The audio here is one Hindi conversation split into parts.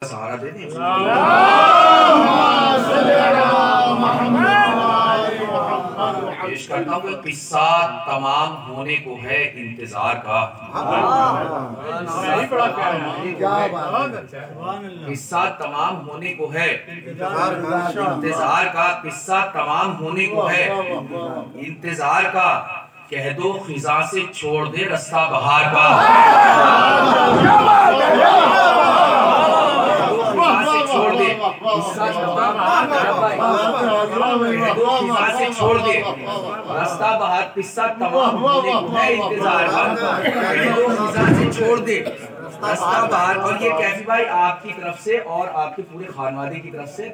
सहारा दे दें। पेश करता हूँ किस्सा तमाम होने को है इंतजार का। किस्सा तमाम होने को है इंतजार का। किस्सा तमाम होने को है इंतजार का। कह दो खिजा से छोड़ दे रास्ता बहार का। छोड़ दे खिजा से छोड़ दे रास्ता बहार। किस्सा तमाम होने को है इंतजार का। कह दो खिजा से छोड़ दे रास्ता बहार। और ये कैफी भाई आपकी तरफ से और आपके पूरे खानवादे की तरफ से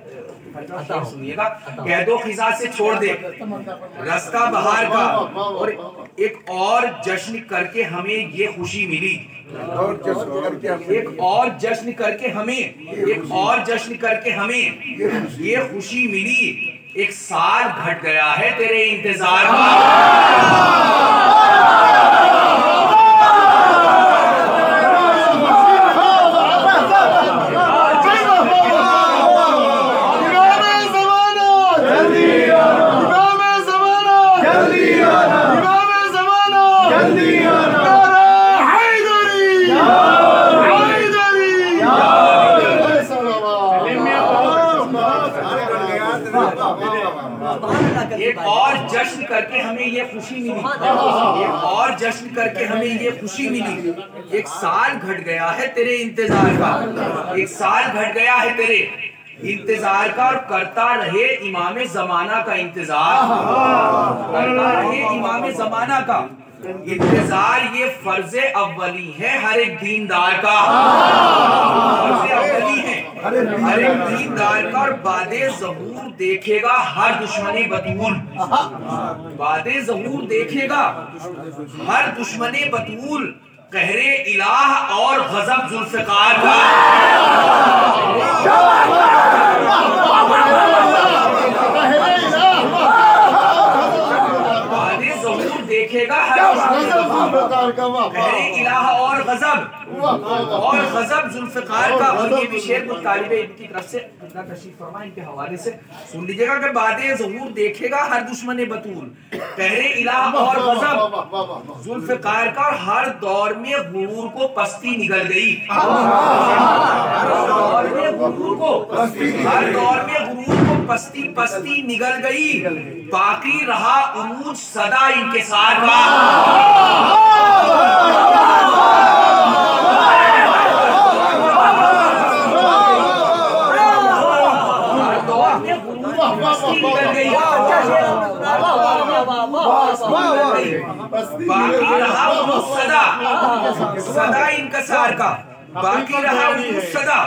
सुनिएगा। कह दो खिजा से छोड़ दे रास्ता बहार का। और एक और जश्न करके हमें ये खुशी मिली। एक और जश्न करके हमें ये खुशी मिली। एक साल घट गया है तेरे इंतजार का। एक और जश्न करके हमें ये खुशी मिली। एक और जश्न करके हमें ये खुशी मिली। एक साल घट गया है तेरे इंतजार का। एक साल घट गया है तेरे इंतजार का। और करता रहे इमाम जमाना का इंतजार। करता रहे इमाम जमाना का इंतजार। ये फर्ज अव्वली है हर एक दीनदार का। फर्ज अव्वली है हर एक दीनदार का। और बादे ज़हूर देखेगा हर दुश्मने बतूल। बादे ज़हूर देखेगा हर दुश्मने बतूल। कहरे इलाह और गज़ब जुल्फ़िकार का। बादे ज़हूर देखेगा कहरे इलाह और गज़ब जुल्फ़िकार का। और ये भी शेर कुछ तालिबे इल्म की तरफ से तशरीफ फरमा इनके हवाले से सुन लीजिएगा कि बादे ज़हूर देखेगा हर दुश्मन बतूल। कहरे इलाह और गज़ब जुल्फ़िकार का। और हर दौर में गुरूर को पस्ती निकल गई। हर दौर में गुरूर को पस्ती निकल गई। बाकी रहा उरूज सदा इंकिसार का। बाकी रहा उरूज सदा इंकिसार का। बाकी रहा उरूज सदा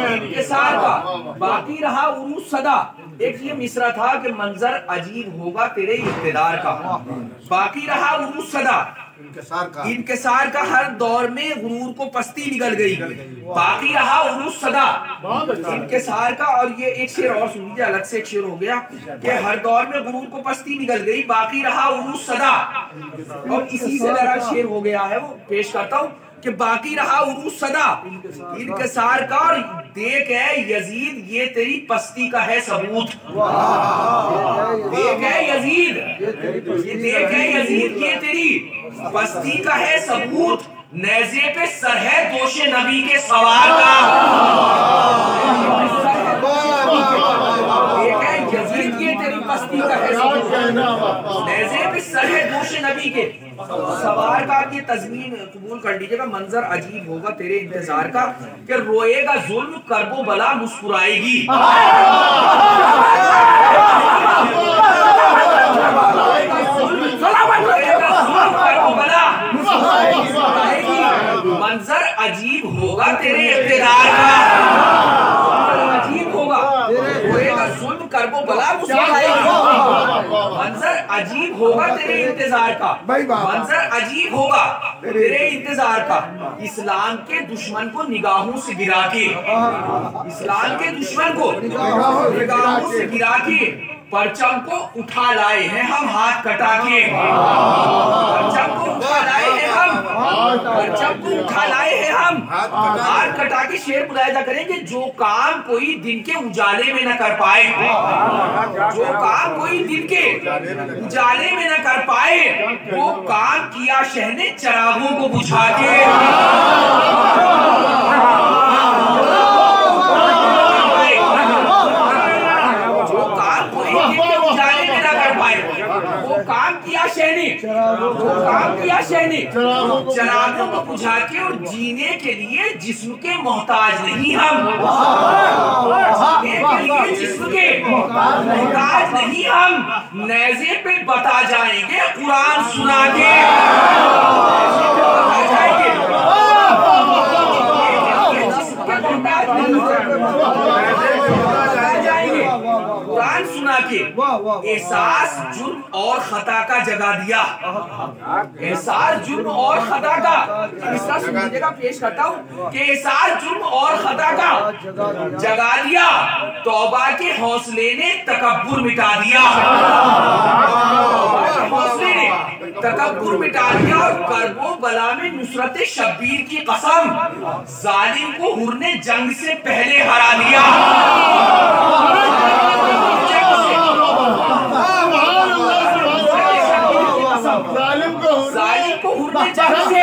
इंकिसार का। बाकी रहा उरूज सदा। एक ये मिसरा था कि मंजर अजीब होगा तेरे इक़्तिदार का। बाकी रहा उरूज सदा इंकिसार का। हर दौर में गुरूर को पस्ती निकल गई। बाकी रहा उरूज सदा इंकिसार का। और ये एक शेर और सुन लीजिए, अलग से एक शेर हो गया कि हर दौर में गुरूर को पस्ती निकल गई। बाकी रहा उरूज सदा। और इसी से मेरा शेर हो गया है, वो पेश करता हूँ कि बाकी रहा उरूज सदा इंकिसार का। और देख है यजीद ये तेरी पस्ती का है सबूत। देख है यजीद ये तेरी पस्ती का है सबूत। नेज़े पे सर है दोषे नबी के सवार का। देख है यजीद ये तेरी पस्ती का है सबूत। नेज़े पे सर है दोषे नबी के सवार का। आप ये तज़मीन कबूल कर लीजिएगा। मंजर अजीब होगा तेरे इंतजार का कि रोएगा जुल्म करबो बला मुस्कुराएगी। मंजर अजीब होगा तेरे इक़्तिदार का। अजीब होगा रोएगा जुल्म करबो बला मुस्कुराएगी। मंजर अजीब होगा तेरे इंतजार का। मंजर अजीब होगा तेरे इंतजार का। इस्लाम के दुश्मन को निगाहों से गिरा के, इस्लाम के दुश्मन को निगाहों से गिरा के परचम को उठा लाए हैं हम हाथ कटा के। परचम को उठा लाए हैं हम और जब को उठा लाए हैं हम, हाथ कटा के शेर मुलाहिजा करेंगे, जो काम कोई दिन के उजाले में न कर पाए, जो काम कोई दिन के उजाले में न कर पाए, वो काम किया शह ने चिरागों को बुझा के। जो काम कोई दिन के उजाले में न कर पाए, वो काम किया शह ने, वो काम किया शह ने चिरागों को बुझा के। और जीने के लिए जिस्म के मोहताज नहीं हम, जीने के लिए जिस्म के मोहताज नहीं हम, नेज़े पे बता जाएंगे कुरान सुना के, बता जाएंगे कुरान सुना के। एहसास जुर्म और खता का जगा दिया, एहसास जुर्म और खता का, इसका सुनिएगा पेश करता हूँ कि एहसास जुर्म और खता का जगा दिया, तौबा के हौसले ने तकब्बुर मिटा दिया, तौबा के हौसले ने तकब्बुर मिटा दिया। और करबो बला में नुसरत शब्बीर की कसम, जालिम को हुर ने जंग से पहले हरा दिया, जालिम को हुर ने जंग से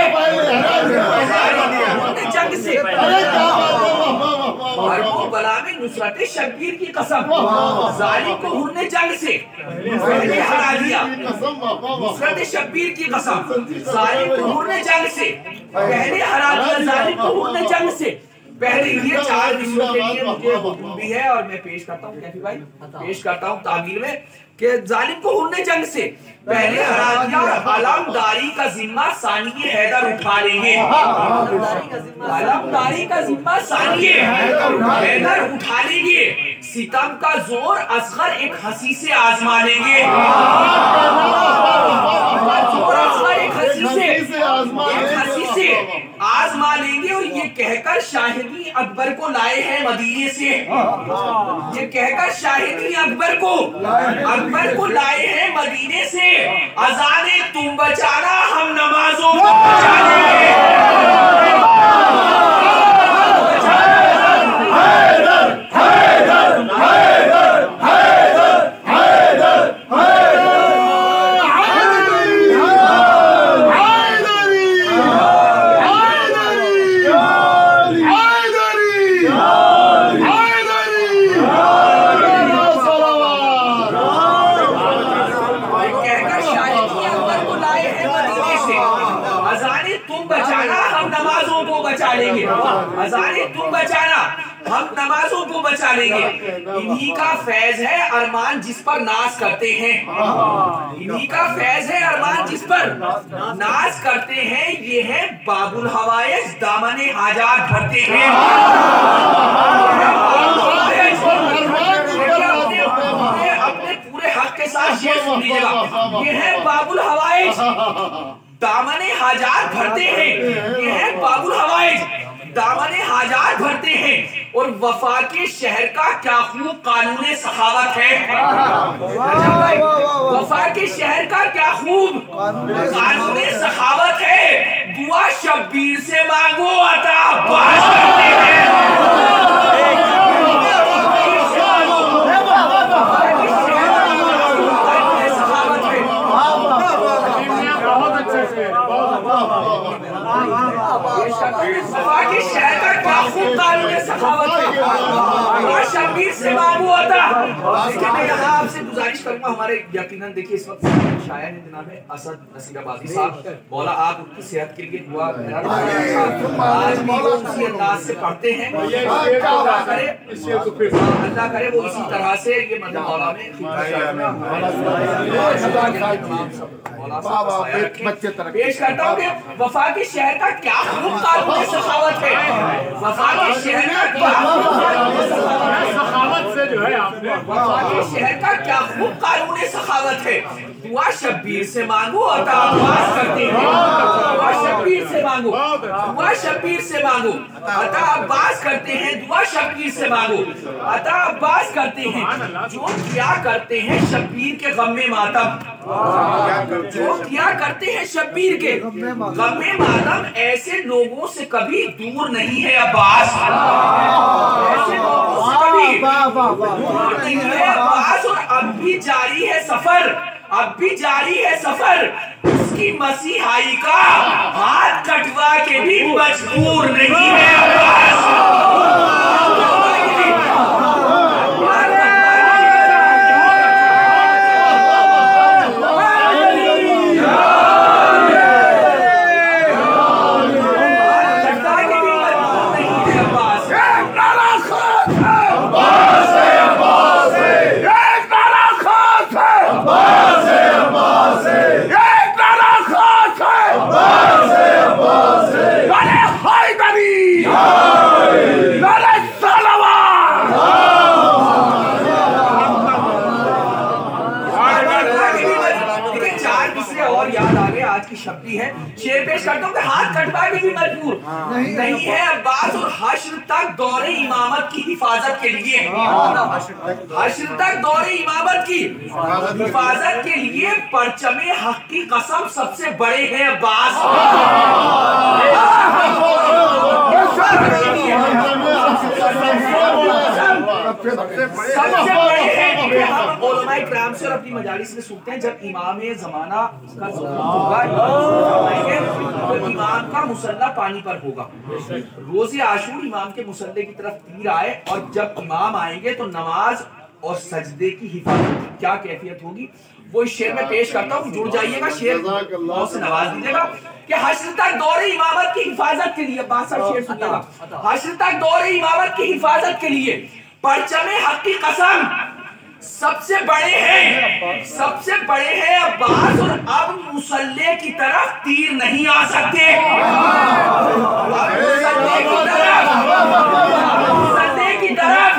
करबो बला में नुसरत शब्बीर की कसम, जालिम को हुर ने जंग से पहले हरा दिया, नुसरत शब्बीर की कसम, जालिम को हुर ने जंग से पहले हरा दिया, जालिम को हुर ने जंग से पहले। ये चार विषयों के लिए मुझे हुक्म भी है और मैं पेश करता हूँ कैफी भाई, पेश करता हूँ तामील में कि जालिम को हुर ने जंग से पहले हरा दिया, अलमदारी का जिम्मा सानिए हैदर उठा लेंगे, अलमदारी का जिम्मा सानिए हैदर उठा लेंगे, सितम का जोर असगर एक हंसी से आजमा लेंगे, जोर असगर एक हंसी से आजमा लेंगे। और ये कहकर शाहिदी अकबर को लाए हैं मदीने से, ये कहकर शाहिदी अकबर को लाए हैं मदीने से, अजाने तुम बचाना हम नमाजों को बचा लेंगे। अज़ाने तुम बचाना हम नमाजों को बचा लेंगे। इन्हीं का फैज है अरमान जिस पर नाज करते हैं, इन्हीं का फैज है अरमान जिस पर नाज करते हैं, ये है बाबुल हवाइज दामने हाजात भरते हैं। अपने पूरे हक के साथ शेर सुन लीजिएगा, ये है बाबुल हवाइज दामने हाजात भरते हैं, ये है बाबुल हवाइज दामने हाजात भरते हैं। और वफा के शहर का क्या खूब कानूने सखावत है, वफा के शहर का क्या खूब कानूने सखावत है, दुआ शब्बीर से मांगो अता अब्बास करते हैं। वफा के शहर का क्या खूब कानूने सखावत है, दुआ शब्बीर से मांगो अता। देखिए मैं यहाँ आपसे गुजारिश करूंगा, हमारे यकीनन देखिए इस वक्त शायर है जनाब असद नसीराबादी साहब, मौला आप उनकी सेहत के लिए दुआ आज भी वो उसी अंदाज से पढ़ते हैं, अल्लाह करे वो इसी तरह से ये मतलब मौला में पेश करता हूँ कि वफा के शहर का क्या खूब कानून सखावत है, वफा के शहर का सखावत से जो है आपने वफा के शहर का क्या खूब कानून सखावत है, दुआ दुआ शब्बीर से मांगो, अता अब्बास करते हैं। दुआ शब्बीर से मांगो, दुआ शब्बीर से मांगो, अता अब्बास करते हैं। दुआ शब्बीर से मांगो, अता अब्बास करते हैं। जो क्या करते हैं शब्बीर के गम में मातम, जो क्या करते हैं शब्बीर के गम में मातम, ऐसे लोगों से कभी दूर नहीं है अब्बास। ऐसे लोगों से कभी दूर नहीं है अब्बास। और अब भी जारी है सफर, अब भी जारी है सफर। उसकी मसीहाई का हाथ कटवा के भी मजबूर नहीं है अब्बास। शब्दी है, शेर पेश करता हूँ कि हाथ कटवा के भी मजबूर नहीं है अब्बास। और हश्र तक दौरे इमामत की हिफाजत के लिए, हश्र तक दौरे इमामत की हिफाजत के लिए परचमे हक की कसम सबसे बड़े हैं अब्बास। सबसे बड़े हैं। हम उलमाए किराम से और अपनी मजालिस में सुनते हैं, जब इमाम ज़माना का होगा तो इमाम का मुसल्ला पानी पर होगा। रोज़े आशूर इमाम के मुसल्ले की तरफ तीर आए और जब इमाम आएंगे तो नमाज और सजदे की हिफाजत की क्या कैफियत होगी, वो इस शेर में पेश करता हूँ। जुड़ जाइएगा, शेर से नवाज दीजिएगा कि हश्र तक दौरे इमामत की हिफाजत के लिए, बादशाह शेर सुनिएगा, हश्र तक दौरे इमामत की हिफाजत के लिए परचमे हक की कसम सबसे बड़े हैं, सबसे बड़े हैं अब्बास। और अब मुसल्ले की तरफ तीर नहीं आ सकते, मुसल्ले की तरफ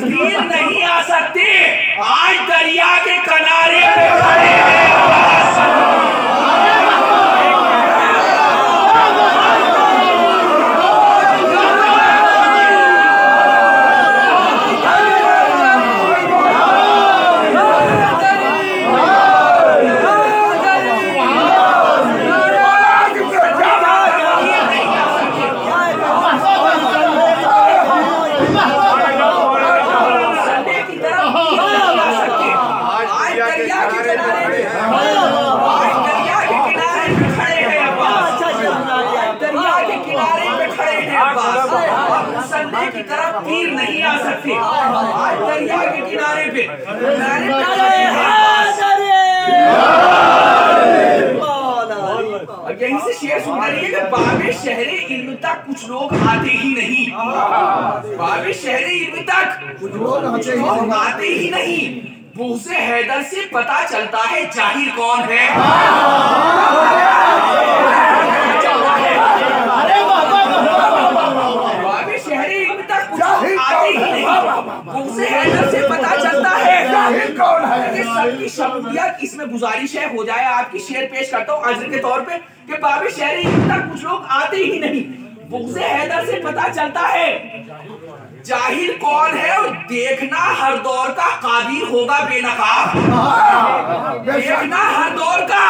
तीर नहीं आ सकते। आज दरिया के किनारे पे खड़े हैं अब्बास। की तरफ तीर नहीं आ सकते। आज दरिया के किनारे पे और यहीं से शेर सुनना रही है कि बाबे शहरे इल्म तक कुछ लोग आते ही नहीं, बाबे शहरे इल्म तक कुछ लोग आते ही नहीं। बूसे हैदर से पता चलता है जाहिर कौन है। बाबे शहरे इल्म तक कुछ लोग आते ही नहीं, बूसे हैदर से पता चलता है जाहिर कौन है। सबकी शमूलियत इसमें गुजारिश है, हो जाए आपकी शेर पेश करता हूँ अजर के तौर पे कि बाबे शहरे इल्म तक कुछ लोग आते ही नहीं, बूसे हैदर से पता चलता है जाहिर कौन है। और देखना हर दौर का काबिल होगा बेनकाब, देखना हर दौर का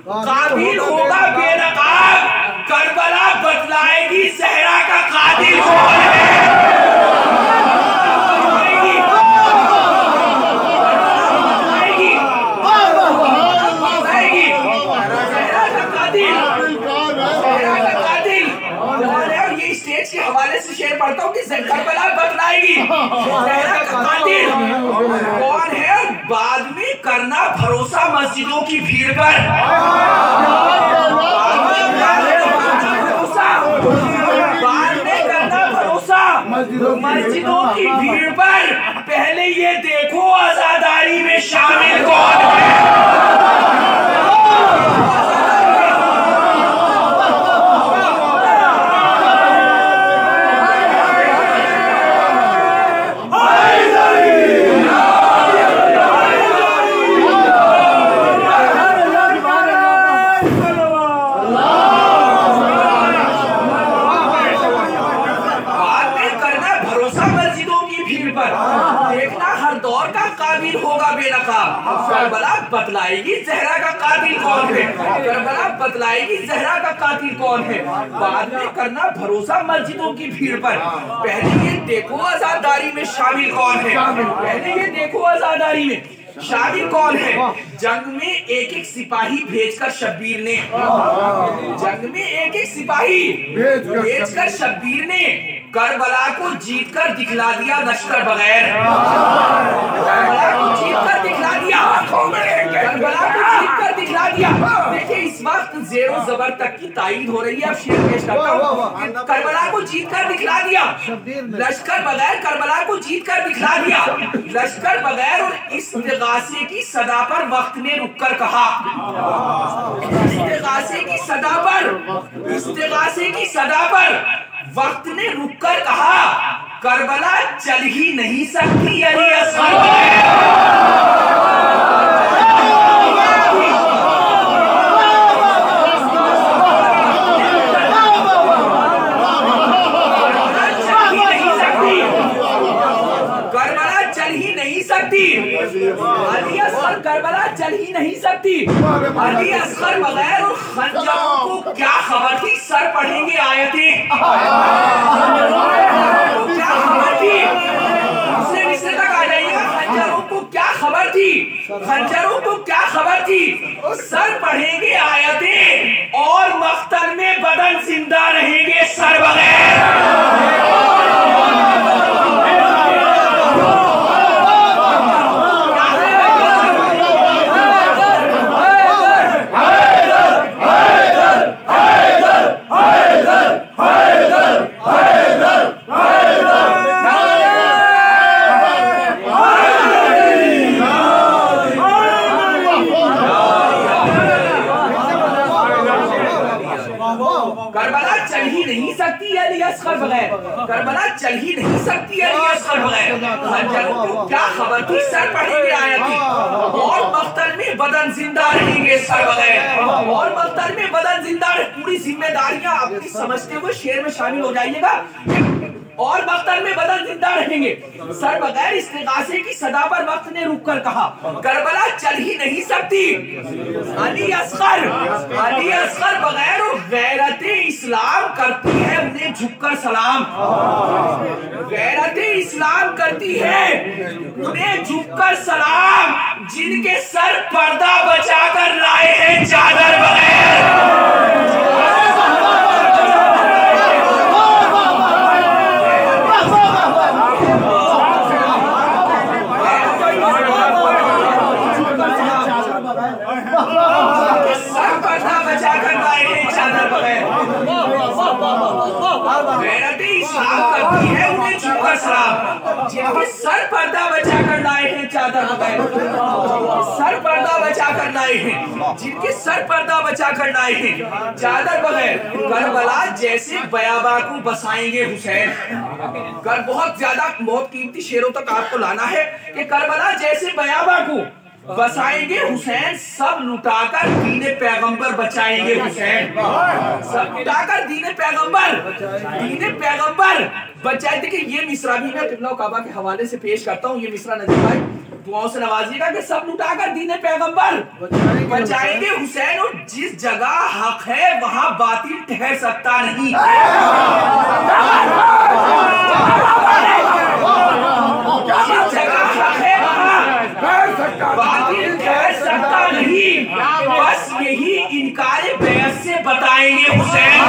काबिल होगा बेनकाब। करबला बतलाएगी सहरा का कातिल कौन है। के हवाले से शेर पढ़ता हूँ कि करबला बतलाएगी सहरा का कातिल कौन है। बाद में करना भरोसा मस्जिदों की भीड़ पर, बाद में करना भरोसा मस्जिदों की भीड़ पर। पहले ये देखो आजादारी में शामिल कौन है। मस्जिदों की भीड़ पर, देखना हर दौर का काबिल होगा बेनकाब। करबला बतलाएगी जहरा का कातिल कौन है, करबला बतलाएगी जहरा का कातिल कौन है। बाद में करना भरोसा मस्जिदों की भीड़ पर, पहले ये देखो आजादारी में शामिल कौन है, पहले ये देखो आजादारी में शामिल कौन है। जंग में एक एक सिपाही भेजकर शब्बीर ने, जंग में एक एक सिपाही भेजकर शब्बीर ने करबला को जीतकर दिखला दिया लश्कर बगैर, करबला को जीतकर दिखला दिया, करबला को जीतकर दिखला दिया। देखिए इस वक्त जेरो जबर तक की तायीद हो रही है। अब शेर पेश करता हूँ। करबला को जीतकर दिखला दिया लश्कर बगैर, करबला को जीतकर दिखला दिया लश्कर बगैर। और इस्तिगासे की सदा पर वक्त ने रुककर कहा, इस्तिगासे की सदा पर, इस्तिगासे की सदा पर वक्त ने रुककर कहा, करबला चल ही नहीं सकती अली असगर अली असगर, करबला चल ही नहीं सकती। अली असगर बगैर और खंजरों को क्या खबर थी, सर पढ़ेंगे आयतें, क्या खबर थी, दूसरे मिसरे तक आ जाइएगा। खंजरों को क्या खबर थी, खंजरों को क्या खबर थी, सर पढ़ेंगे आयतें और मख्तल में बदन जिंदा रहेंगे सर बगैर। करबला चल ही नहीं सकती अली असगर बगैर, करबला चल ही नहीं सकती अली असगर बगैर। खंजरों को क्या खबर थी, सर पढ़ेंगे आयतें और मख्तल में बदन जिंदा रहेंगे सर बगैर, और मख्तल में बदन जिंदा रहे। पूरी जिम्मेदारियां अपनी समझते हुए शेर में शामिल हो जाइएगा। और मख्तल में बदन जिंदा रहेंगे सर बगैर। इस्तिगासे की सदा पर वक्त ने रुक कर कहा, करबला चल ही नहीं सकती अली असगर, अली असगर बगैर। और गैरते इस्लाम करती है उन्हें झुककर सलाम, गैरते इस्लाम करती है उन्हें झुककर सलाम, जिनके सर पर्दा बचाकर लाए हैं चादर बगैर। करती है उन्हें झुककर सलाम, जिनके सर पर्दा बचा कर लाए हैं चादर बगैर, सर पर्दा बचा कर लाए हैं, जिनके सर पर्दा बचा कर लाए हैं चादर बगैर। करबला जैसे बयाबा को बसाएंगे हुसैन, कर बहुत ज्यादा बहुत कीमती शेरों तक आपको लाना है कि करबला जैसे बयाबा को बसाएंगे हुसैन, सब लुटाकर दीने पैगंबर बचाएंगे हुसैन, सब लुटाकर दीने पैगंबर बचाए। देखिए ये मिसरा भी मैं किबला काबा के हवाले से पेश करता हूँ। ये मिसरा नजीब भाई दुआओं से नवाजिएगा कि सब लुटाकर दीने पैगंबर बचाएंगे हुसैन। और जिस जगह हक है वहां बातिल ठहर सकता नहीं, जिस जगह हक है बातिल ठहर सकता नहीं। बस यही इनकार बैत से बताएंगे हुसैन।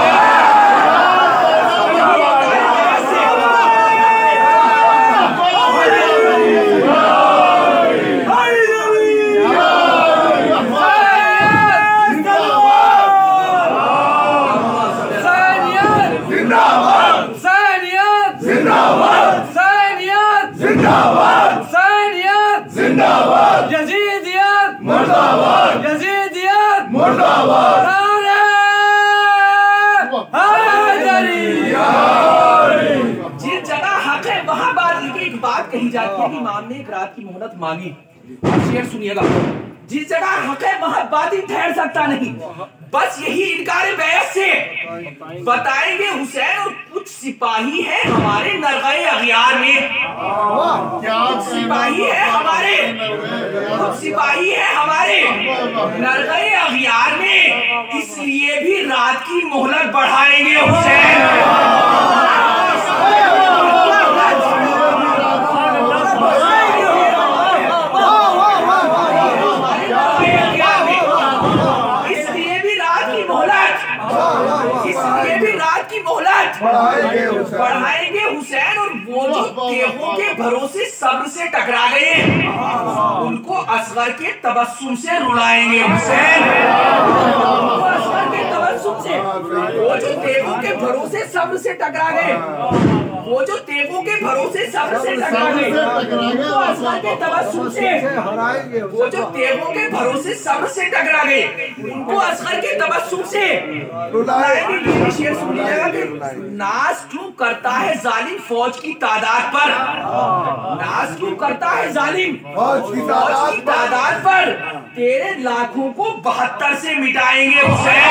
जिस जगह हक है वहां बात एक बात कही जाती है कि इमाम ने एक रात की मोहलत मांगी। शेर सुनिएगा, जिस जगह हक है वहां बातिल ठहर सकता नहीं, बस यही इनकार बैत से बताएंगे हुसैन। और कुछ सिपाही हैं हमारे नरगाए अगियार में, सिपाही है हमारे, सिपाही है हमारे नरगए अगियार में, इसलिए भी रात की मोहलत बढ़ाएंगे हुसैन। इसलिए भी रात की मोहलत बढ़ाएंगे हुसैन। और वो जो तेगों के भरोसे सब्र से टकरा गए, उनको असगर के तबस्सुम से रुलाएंगे हुसैन। असगर के तबस्सुम से, वो जो तेगों के भरोसे सब्र से टकरा गए, वो जो तेगों के भरोसे सब्र से टकरा गए, उनको असगर के तबस्सुम से, वो जो तेगों के भरोसे सब्र से टकरा गए, उनको असगर के तबस्सुम से रुलाएंगे। शेर सुनिएगा कि नाज क्यों करता है जालिम फौज की तादाद पर, नाज क्यों करता है जालिम फौज की तादाद पर, तेरे लाखों को 72 से मिटाएंगे हुसैन।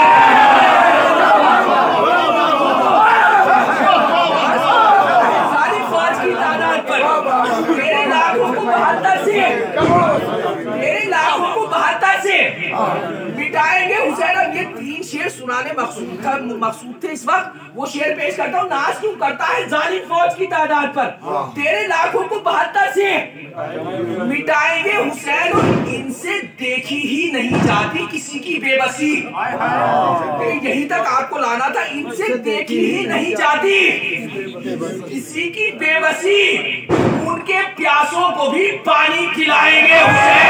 जालिम फौज की तादाद पर तेरे लाखों को 72 से, तेरे लाखों को 72 से मिटाएंगे हुसैन। अब ये 3 शेर सुनाने मकसूद थे इस वक्त, वो शेर पेश करता हूँ। नाज क्यों करता है जालिम फौज की तादाद पर, तेरे लाखों को 72 से मिटाएंगे हुसैन। और इनसे देखी ही नहीं जाती किसी की बेबसी, यहीं तक आपको लाना था। इनसे देखी ही नहीं जाती किसी की बेबसी, उनके प्यासों को भी पानी पिलाएंगे हुसैन।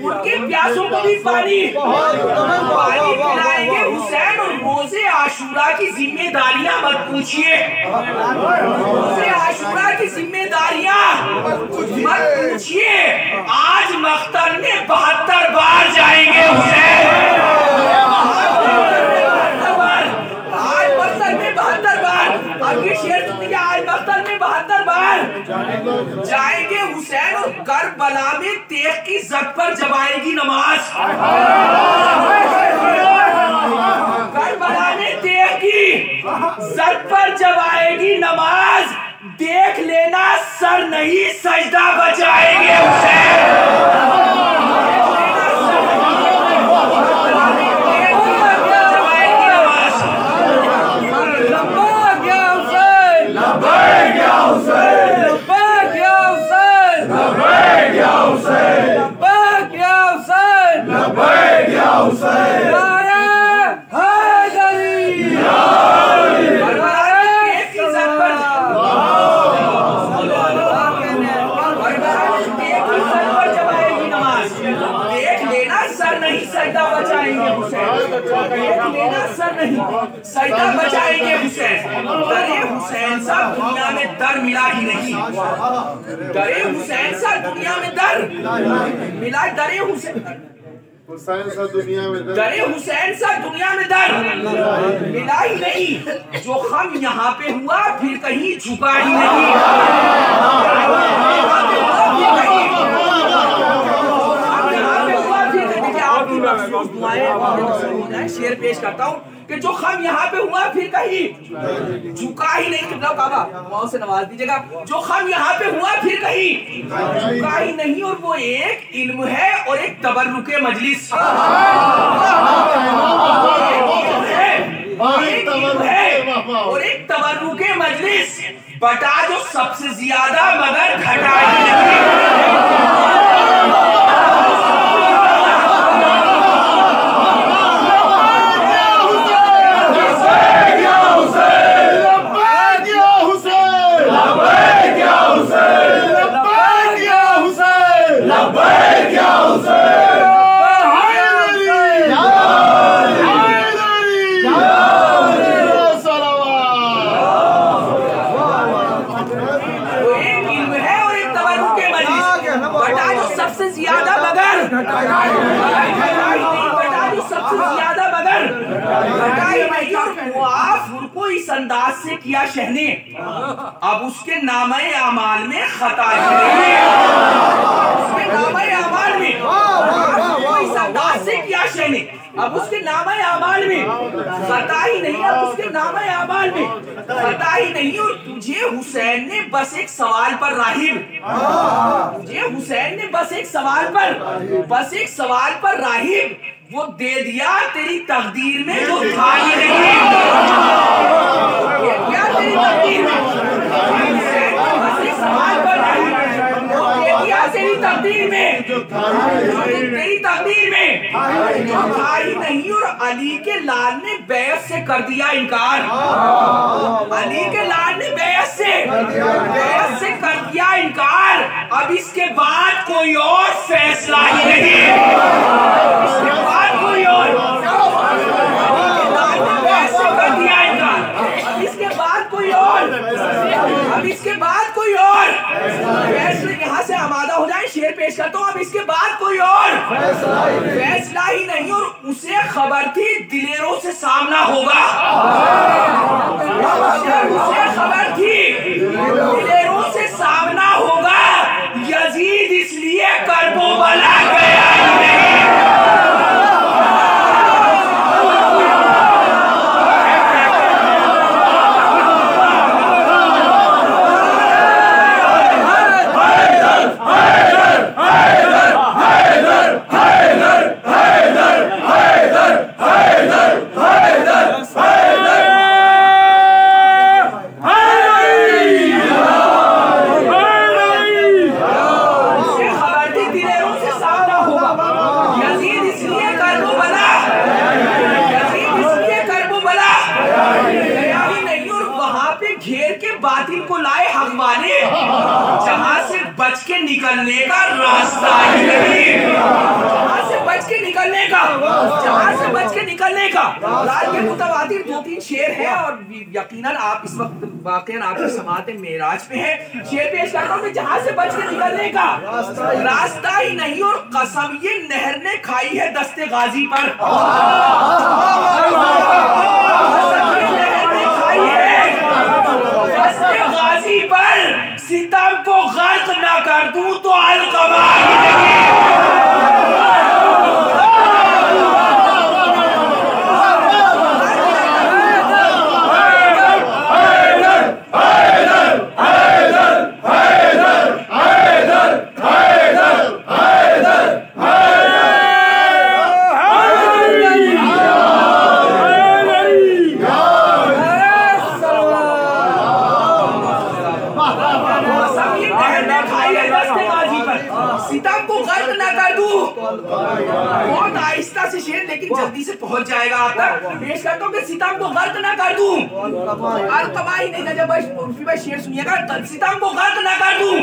उनके प्यासों को भी पानी पिलाएंगे हुसैन। और रोजे आशूरा की जिम्मेदारियां मत पूछिए, रोजे आशूरा की जिम्मेदारियां मत पूछिए। आज मख्तर में 72 बार जाएंगे हुसैन, आज मख्तर में 72 बार। अब ये शेर सुनिए, आज मख्तर में 72 बार जाएंगे हुसैन। और करबला में तेग की जद पर जब आएगी नमाज, करबला में तेग की जद पर जब आएगी नमाज, देख लेना सर नहीं सजदा बचाएंगे हुसैन। सजदा बचाएंगे हुसैन। दरे हुसैन सा दुनिया में दर मिला ही नहीं, दरे हुसैन सा दुनिया में दर मिला, दरे हुसैन सा दुनिया में दर, दरे हुसैन सा दुनिया में दर मिला ही नहीं। जो हम यहाँ पे हुआ फिर कहीं झुका ही नहीं, शेर पेश करता हूँ कि जो हम यहाँ पे हुआ फिर कहीं झुका ही नहीं। किबला काबा मौत से नवाज दीजिएगा। जो हम यहाँ पे हुआ फिर कहीं झुका ही नहीं। और वो एक इल्म है और एक तबर्रुके मजलिस, और एक तबर्रुके मजलिस बटा जो सबसे ज्यादा मगर घटा ही नहीं। Yeah! मुआफुर को इस अंदाज से किया शहने, अब उसके नामे आमाल में खता ही नहीं, उसके नामे आमाल में इस अंदाज से किया शहने, अब उसके नामे आमाल में खता ही नहीं, अब उसके नामे आमाल में खता ही नहीं। और तुझे हुसैन ने बस एक सवाल पर राहिब, तुझे हुसैन ने बस एक सवाल पर राहिब वो दे दिया तेरी तकदीर में जो था ही नहीं। क्या तेरी तकदीर में? हुसैन ने बस एक सवाल पर राहिब वो दे दिया तेरी तकदीर में, तेरी तकदीर में जो था ही नहीं। और अली के लाल ने बैत से कर दिया इनकार, अली के लाल ने बैत से कर दिया इनकार। अब इसके बाद कोई और फैसला ही नहीं, इसके बाद कोई और कर दिया इनकार, अब इसके बाद कोई और, अब इसके बाद कोई और फैसला। यहाँ से आमादा हो जाए, शेर पेश करता हूँ। अब इसके बाद कोई और फैसला ही नहीं। और उसे खबर थी दिलेरों से सामना होगा, उसे खबर थी दिलेरों से सामना होगा। यजीद इसलिए करबो बला गया नहीं, निकलने का रास्ता ही नहीं, जहां से बच के निकलने का रात के मुतवातिर 2-3 शेर है। और यकीनन आप इस वक्त वाकई आपकी समात मेराज पे है। शेर पेश करता हूँ, जहां से बच के निकलने का रास्ता ही नहीं। और कसम ये नहर ने खाई है दस्ते गाजी पर, नहर ने खाई है दस्ते गाजी पर। सितम को गर्क ना कर दूं तो अलकमा ही नहीं, बहुत आहिस्ता से शेर लेकिन जल्दी से पहुंच जाएगा आप तक। पेश करता हूँ कि सितम को गर्क ना कर दूं, अलकमा ही नहीं। नजब उर्फी भाई शेर सुनिएगा, सितम को गर्क ना कर दूं,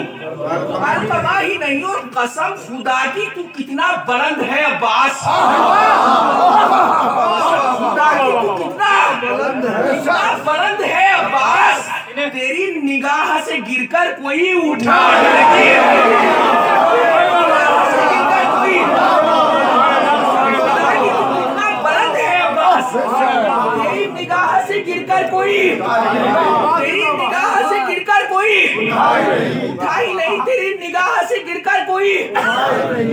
अलकमा ही नहीं। और कसम खुदा की तू कितना बुलंद है अब्बास, खुदा की तू कितना बुलंद है अब्बास। तेरी निगाह से गिरकर कोई उठा नहीं, तेरी निगाह से गिरकर कोई, तेरी निगाह से गिरकर कोई उठा ही नहीं, तेरी निगाह से गिरकर कोई।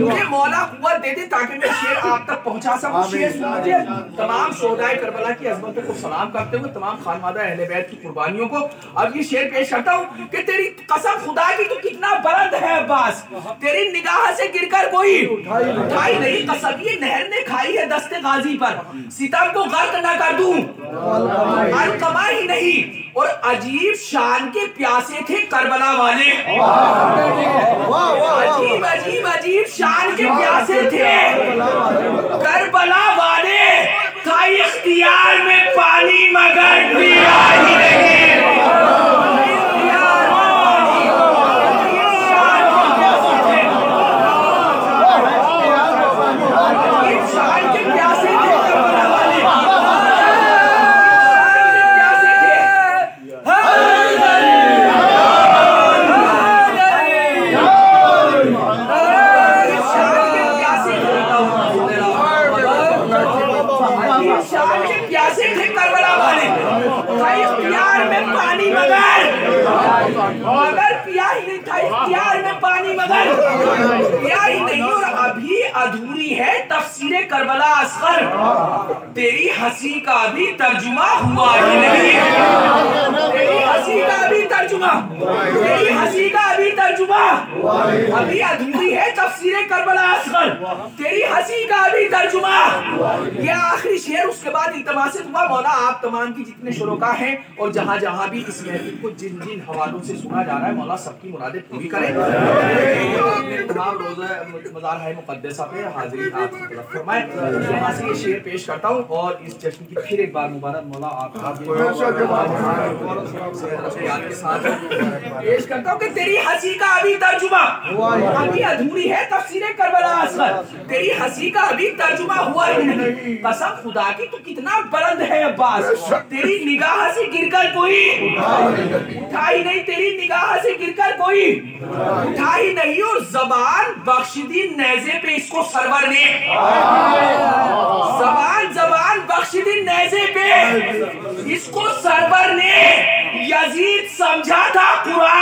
मुझे मौला कुव्वत दे दे ताकि मैं शेर आप तक पहुंचा सकूं। शेर सुनिए, तमाम शोहदाए करबला की अज़मतों को सलाम करते हुए तमाम खानवादा अहले बैत की कुर्बानियों को अब ये शेर पेश करता हूँ कि तेरी कसम खुदा की तू कितना बुलंद है अब्बास, तेरी निगाह से गिरकर कोई उठाई नहीं। कसम ये नहर ने खाई है दस्ते गाजी पर, सितम को गर्क न कर दूं, अलकमा ही नहीं। और अजीब शान के प्यासे थे करबला वाले, अजीब अजीब अजीब शान के प्यासे थे करबला वाले। था इख्तियार में पानी मगर पिया ही नहीं, करबला वाले था इख्तियार में पानी मगर पिया ही नहीं था इख्तियार में पानी मगर पिया ही नहीं। और अभी अधूरी है तफसीरे करबला असगर, तेरी हंसी का भी तर्जुमा हुआ ही नहीं। तेरी हंसी का भी तर्जुमा, तेरी हंसी का भी तर्जुमा, अभी अधूरी है तफसीरे करबला असगर, तेरी हंसी का भी तर्जुमा। ये आखिरी शेर, उसके बाद इल्तमास हुआ मौला आप तमाम की जितने शुरोका हैं और जहां जहां भी इस महफिल को जिन जिन हवालों से सुना जा रहा है मौला सबकी मुरादें पूरी करें। तमाम रोज़ा मज़ार है मुक़द्दसा पे हाज़िरी आप फरमाएं। यहाँ से ये शेर पेश करता हूँ और इस जश्न की फिर एक बार मुबारक मौला आपको याद के साथ पेश करता हूँ कि तेरी हंसी का अभी तर्जुमा, अभी अधूरी है तफसीरे करबला असगर, तेरी हंसी का अभी तर्जुमा हुआ ही नहीं। कसम खुदा की तू कितना बुलंद है अब्बास, तेरी निगाह से गिरकर कोई उठा ही नहीं, तेरी निगाह से गिरकर कोई उठा ही नहीं। और जबान बख्श दी नेज़े पे इसको सरवर ने, जबान बख्श दी नेज़े पे इसको सरवर ने। यजीद समझा था कुरान